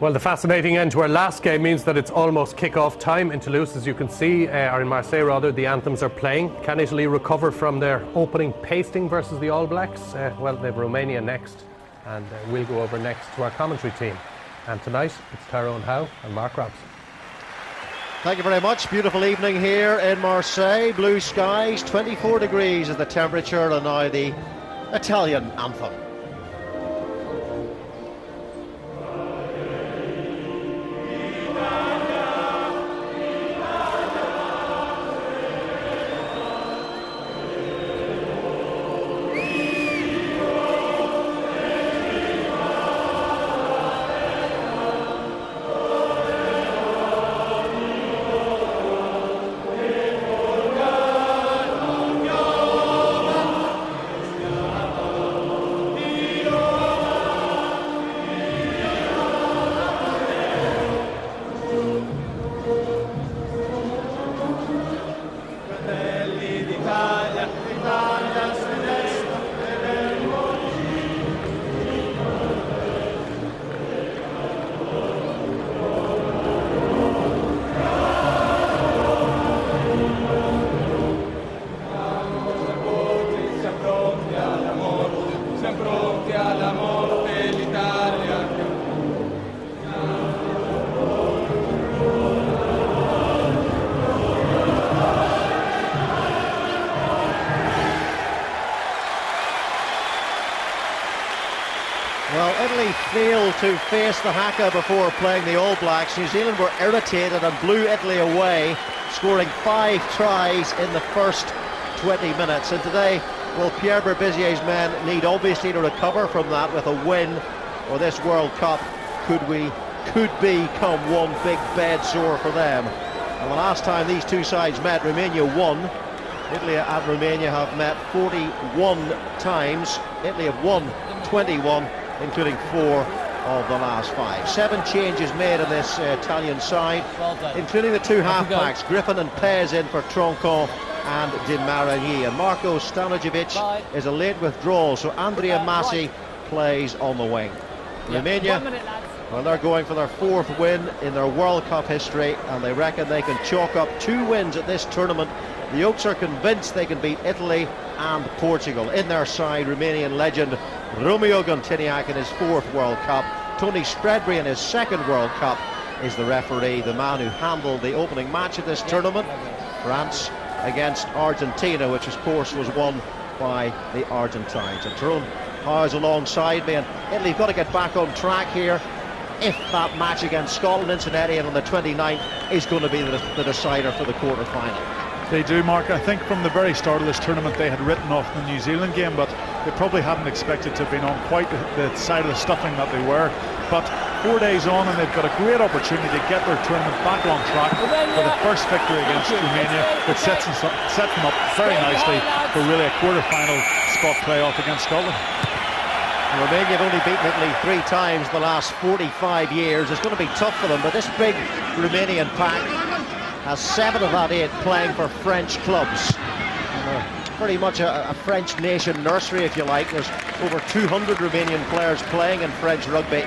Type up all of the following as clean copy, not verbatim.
Well, the fascinating end to our last game means that it's almost kick-off time in Toulouse, as you can see, or in Marseille rather. The anthems are playing. Can Italy recover from their opening pasting versus the All Blacks? Well, they have Romania next, and we'll go over next to our commentary team. And tonight, it's Tyrone Howe and Mark Robson. Thank you very much. Beautiful evening here in Marseille. Blue skies, 24 degrees is the temperature, and now the Italian anthem. Failed to face the haka before playing the All Blacks. New Zealand were irritated and blew Italy away, scoring 5 tries in the first 20 minutes. And today, well, Pierre Berbisier's men need obviously to recover from that with a win, or this World Cup could become one big bed sore for them. And the last time these two sides met, Romania won. Italy and Romania have met 41 times. Italy have won 21. Including 4 of the last 5. 7 changes made in this Italian side, including the 2 half-backs, Griffin and Pez in for Troncon and Di Marigny. And Marko Stanojevic is a late withdrawal, so Andrea Massi plays on the wing. Romania, well, they're going for their 4th win in their World Cup history, and they reckon they can chalk up 2 wins at this tournament. The Oaks are convinced they can beat Italy and Portugal. In their side, Romanian legend Romeo Gontiniak in his 4th World Cup. Tony Spreadbury in his 2nd World Cup is the referee, the man who handled the opening match of this tournament, France against Argentina, which of course was won by the Argentines. And Tyrone Howe's alongside me, and Italy have got to get back on track here if that match against Scotland in Cincinnati on the 29th is going to be the decider for the quarter-final. They do, Mark. I think from the very start of this tournament they had written off the New Zealand game, but they probably hadn't expected to have been on quite the side of the stuffing that they were. But 4 days on, and they've got a great opportunity to get their tournament back on track for the first victory against Romania, which sets them up very nicely for really a quarter-final spot playoff against Scotland. Romania have only beaten Italy 3 times the last 45 years. It's going to be tough for them, but this big Romanian pack has 7 of that 8 playing for French clubs. Pretty much a French nation nursery, if you like. There's over 200 Romanian players playing in French rugby,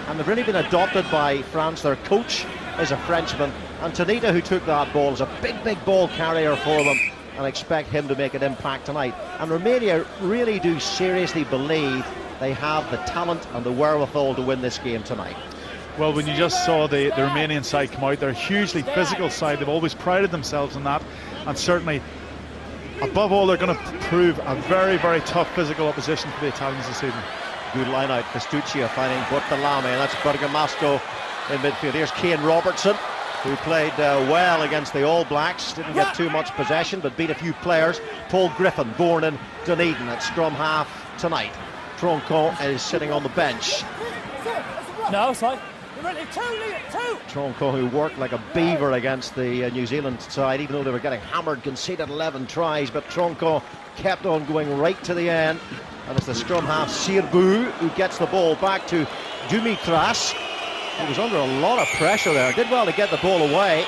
and they've really been adopted by France. Their coach is a Frenchman, and Tanita, who took that ball, is a big ball carrier for them, and expect him to make an impact tonight. And Romania really do seriously believe they have the talent and the wherewithal to win this game tonight. Well, when you just saw the Romanian side come out, they're a hugely physical side. They've always prided themselves on that, and certainly, above all, they're going to prove a very tough physical opposition for the Italians this evening. Good line out, Festuccia finding Bortolami, and that's Bergamasco in midfield. Here's Kane Robertson, who played well against the All Blacks, didn't get too much possession, but beat a few players. Paul Griffin, born in Dunedin, at scrum half tonight. Troncon is sitting on the bench. No, sorry. Troncon, who worked like a beaver against the New Zealand side, even though they were getting hammered, conceded 11 tries, but Troncon kept on going right to the end. And it's the scrum half Sirbu who gets the ball back to Dumitras. He was under a lot of pressure there, did well to get the ball away.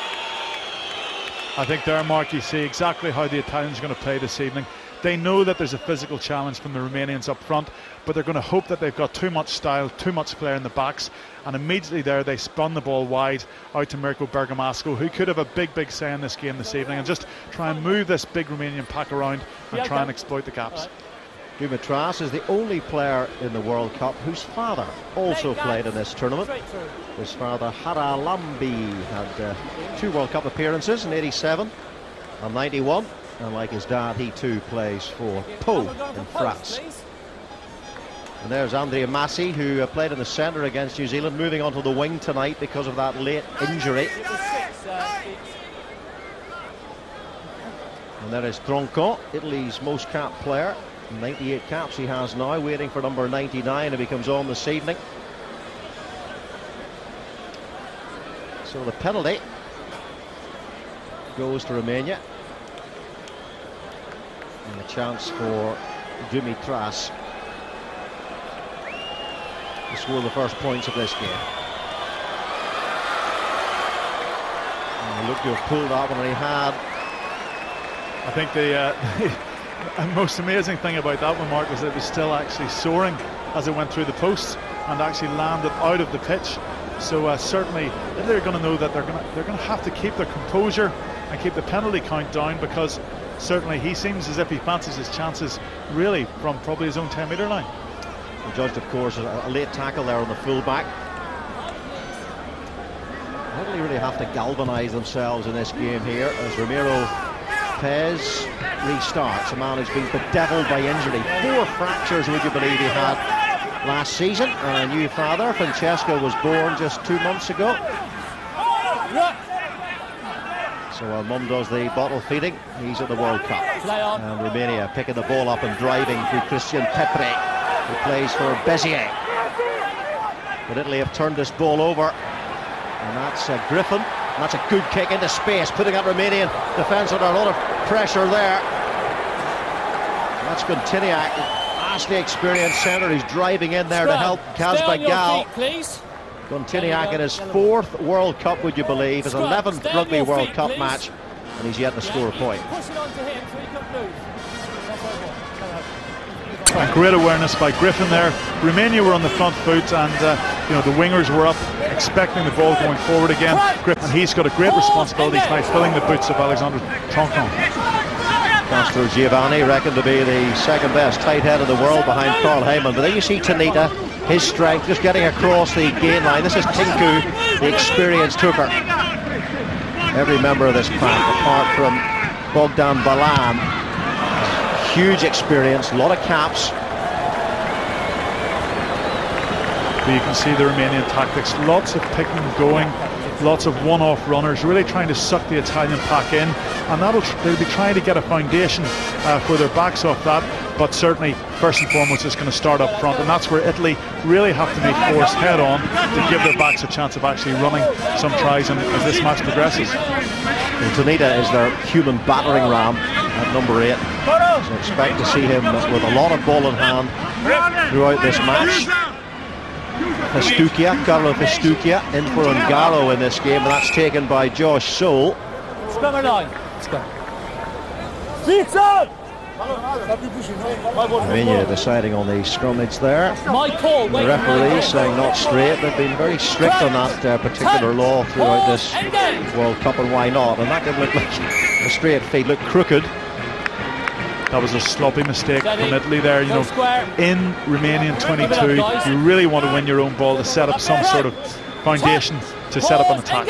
I think there, Mark, you see exactly how the Italians are going to play this evening. They know that there's a physical challenge from the Romanians up front, but they're going to hope that they've got too much style, too much flair in the backs, and immediately there they spun the ball wide out to Mirko Bergamasco, who could have a big say in this game this evening, and just try and move this big Romanian pack around and try and exploit the gaps. Dumitras is the only player in the World Cup whose father also played in this tournament. His father, Haralambi, had 2 World Cup appearances in '87 and '91, and like his dad, he too plays for Pau in France. And there's Andrea Massi, who played in the centre against New Zealand, moving onto the wing tonight because of that late injury. And there is Tronco, Italy's most capped player. 98 caps he has now, waiting for number 99 if he comes on this evening. So the penalty goes to Romania, and a chance for Dumitras to score the first points of this game. And he looked to have pulled that one, and he had. I think the most amazing thing about that one, Mark, was that it was still actually soaring as it went through the post and actually landed out of the pitch. So certainly they're going to know that they're going to have to keep their composure and keep the penalty count down, because certainly he seems as if he fancies his chances really from probably his own 10-metre line. Judged, of course, a late tackle there on the fullback. Italy really have to galvanise themselves in this game here as Ramiro Pez restarts, a man who's been bedeviled by injury. 4 fractures, would you believe, he had last season, and a new father, Francesco, was born just 2 months ago. So while mum does the bottle feeding, he's at the World Cup. And Romania picking the ball up and driving through Christian Pepre, who plays for Bezier. But Italy have turned this ball over, and that's Griffin. And that's a good kick into space, putting that Romanian defence under a lot of pressure there. And that's Guntiniak, vastly experienced centre, who's driving in there to help Kazbek Gal. Guntiniak in his 4th World Cup, would you believe, his 11th Rugby World Cup match, and he's yet to score a point. A great awareness by Griffin there. Romania were on the front foot, and the wingers were up, expecting the ball going forward again. And he's got a great responsibility tonight, filling the boots of Alexander Tronco. Castro Giovanni reckoned to be the 2nd best tight head in the world behind Carl Heyman. But then you see Tanita, his strength, just getting across the gain line. This is Tinku, the experienced hooker. Every member of this pack, apart from Bogdan Balan, huge experience, a lot of caps. But you can see the Romanian tactics, lots of picking and going, lots of one-off runners, really trying to suck the Italian pack in, and they'll be trying to get a foundation for their backs off that. But certainly, first and foremost, it's going to start up front, and that's where Italy really have to make force head on to give their backs a chance of actually running some tries as this match progresses. And Tanita is their human battering ram at number 8. So expect to see him with a lot of ball in hand throughout this match. Carlo Festukia in for Ungaro in this game, and that's taken by Josh Soule. Romania deciding on the scrummage there. The referee saying not straight. They've been very strict on that particular law throughout this World Cup, and why not? And that didn't look like a straight feed, looked crooked. That was a sloppy mistake from Italy there. In Romanian 22, you really want to win your own ball to set up some sort of foundation to set up an attack.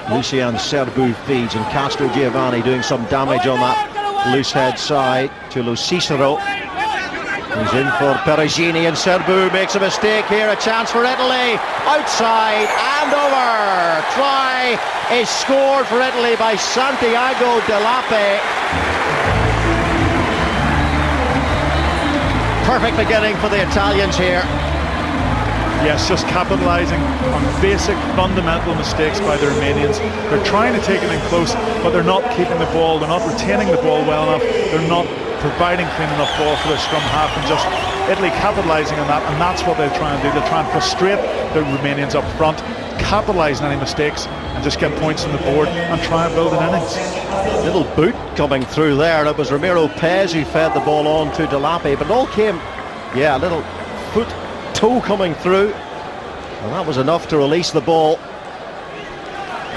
Lucian Serbu feeds, and Castro Giovanni doing some damage on that loose head side to Lo Cicero. He's in for Perugini, and Serbu makes a mistake here. A chance for Italy, outside and over. Try is scored for Italy by Santiago Delape. Perfect beginning for the Italians here. Yes, just capitalising on basic fundamental mistakes by the Romanians. They're trying to take it in close, but they're not keeping the ball, they're not retaining the ball well enough, they're not providing clean enough ball for their scrum half, and just Italy capitalising on that, and that's what they're trying to do. They're trying to frustrate the Romanians up front capitalise on any mistakes and just get points on the board and try and build an innings. Little boot coming through there. It was Ramiro Pez who fed the ball on to Delape, but it all came, yeah, a little toe coming through, and that was enough to release the ball.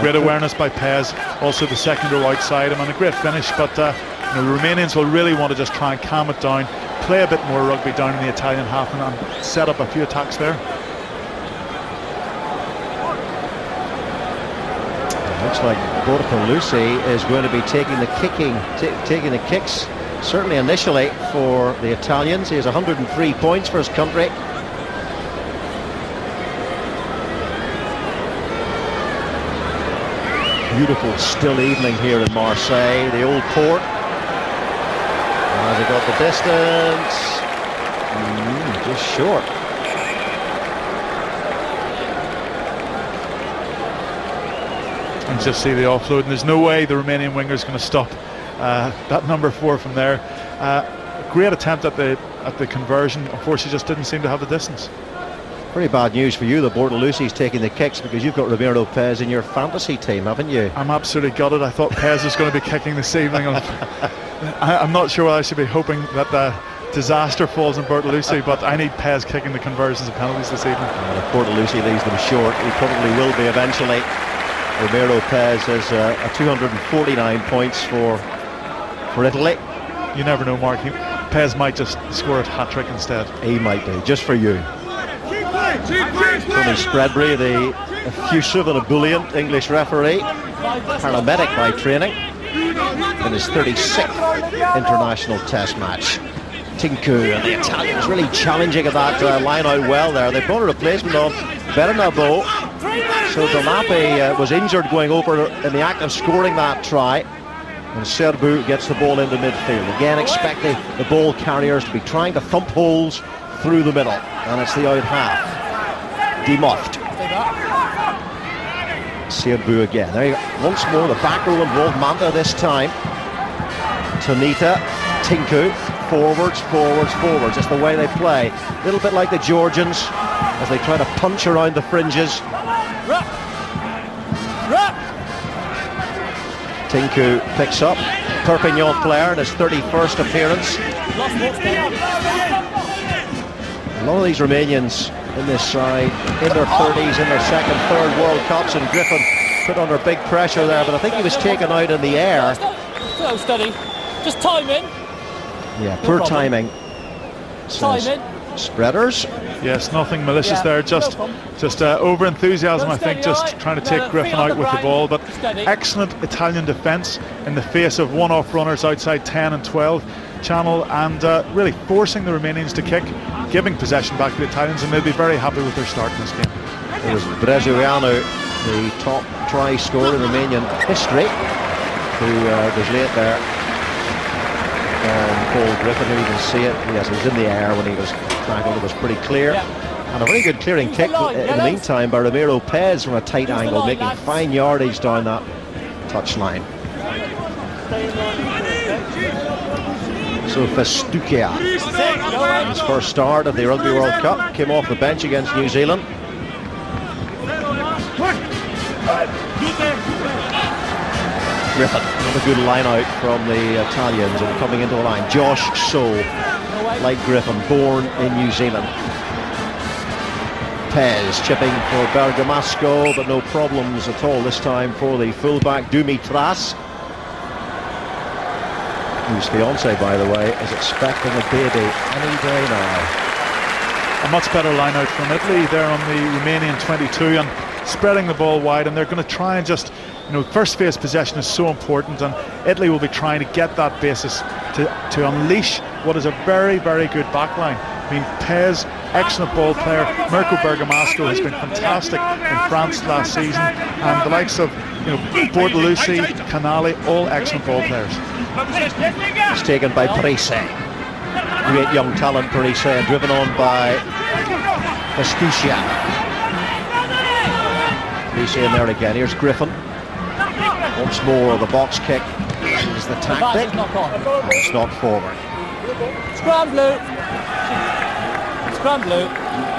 Great awareness by Pez, also the second row outside him, and a great finish, but the Romanians will really want to just try and calm it down, play a bit more rugby down in the Italian half and set up a few attacks there. Looks like Bortolucci is going to be taking the kicks, certainly initially, for the Italians. He has 103 points for his country. Beautiful still evening here in Marseille, the old port. Has he got the distance? Just short. And just see the offload, and there's no way the Romanian winger is going to stop that number 4 from there. Great attempt at the conversion. Unfortunately, just didn't seem to have the distance. Pretty bad news for you that Bortolucci's taking the kicks, because you've got Ramiro Pez in your fantasy team, haven't you? I'm absolutely gutted. I thought Pez was going to be kicking this evening. I'm not sure whether I should be hoping that the disaster falls on Bortolucci, but I need Pez kicking the conversions and penalties this evening. And if Bortolucci leaves them short, he probably will be eventually. Ramiro Pez has 249 points for Italy. You never know, Mark. Pez might just score a hat-trick instead. He might do, just for you. Tony Spreadbury, the effusive and ebullient English referee, paramedic by training, in his 36th international test match. Tinku and the Italians really challenging at that line out well there. They brought a replacement on, Bernabeu. So Delape was injured going over in the act of scoring that try, and Serbu gets the ball into midfield. Again, expecting the ball carriers to be trying to thump holes through the middle, and it's the out half. Demuffed. Serbu again. There you go. Once more, the back row involved. Manta this time. Tonita, Tinku, forwards. It's the way they play. A little bit like the Georgians as they try to punch around the fringes. Tinku picks up. Perpignan player in his 31st appearance. A lot of these Romanians in this side, in their 30s, in their second, third World Cups, and Griffin put under big pressure there, but I think he was taken out in the air. Slow, steady. Just timing. Yeah, poor timing. Timing. Spreaders. Yes, nothing malicious there, just over enthusiasm, I think, just trying to take Griffin out with the ball, but excellent Italian defence in the face of one-off runners outside 10 and 12 channel, and really forcing the Romanians to kick, giving possession back to the Italians, and they'll be very happy with their start in this game. It was Brezoianu, the top try scorer in Romanian history, who was late there. Paul Griffin, who you can see it, yes, it was in the air when he was tackled. It was pretty clear. And a very good clearing kick in the meantime by Ramiro Pez from a tight angle, making fine yardage down that touchline. So Festukia, his first start of the Rugby World Cup, came off the bench against New Zealand. Griffin, another good line out from the Italians, and coming into the line. Josh So, like Griffin, born in New Zealand. Pez chipping for Bergamasco, but no problems at all this time for the fullback Dumitras, whose fiance, by the way, is expecting a baby any day now. A much better line out from Italy there on the Romanian 22, and spreading the ball wide, and they're going to try and just, first phase possession is so important, and Italy will be trying to get that basis to unleash what is a very, very good backline. I mean, Pez, excellent ball player. Mirko Bergamasco has been fantastic in France last season, and the likes of Bortolucci, Canali, all excellent ball players. It's taken by Parise. Great young talent, Parise, and driven on by Festukia. Parise in there again. Here's Griffin. Once more, the box kick is the tactic. It's not forward. Scrum blue. Scrum blue.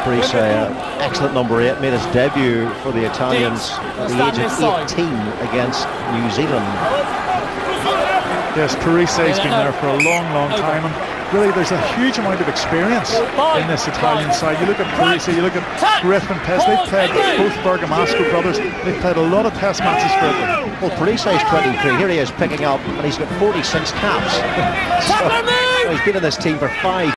Parise, excellent number 8, made his debut for the Italians at the age of 18 against New Zealand. Yes, Parise's been there for a long time, and really there's a huge amount of experience in this Italian side. You look at Parise, you look at Griff and Pez, they've played, both Bergamasco brothers, they've played a lot of test matches for Italy. Well, Parise's 23, here he is picking up, and he's got 46 caps. So, he's been in this team for 5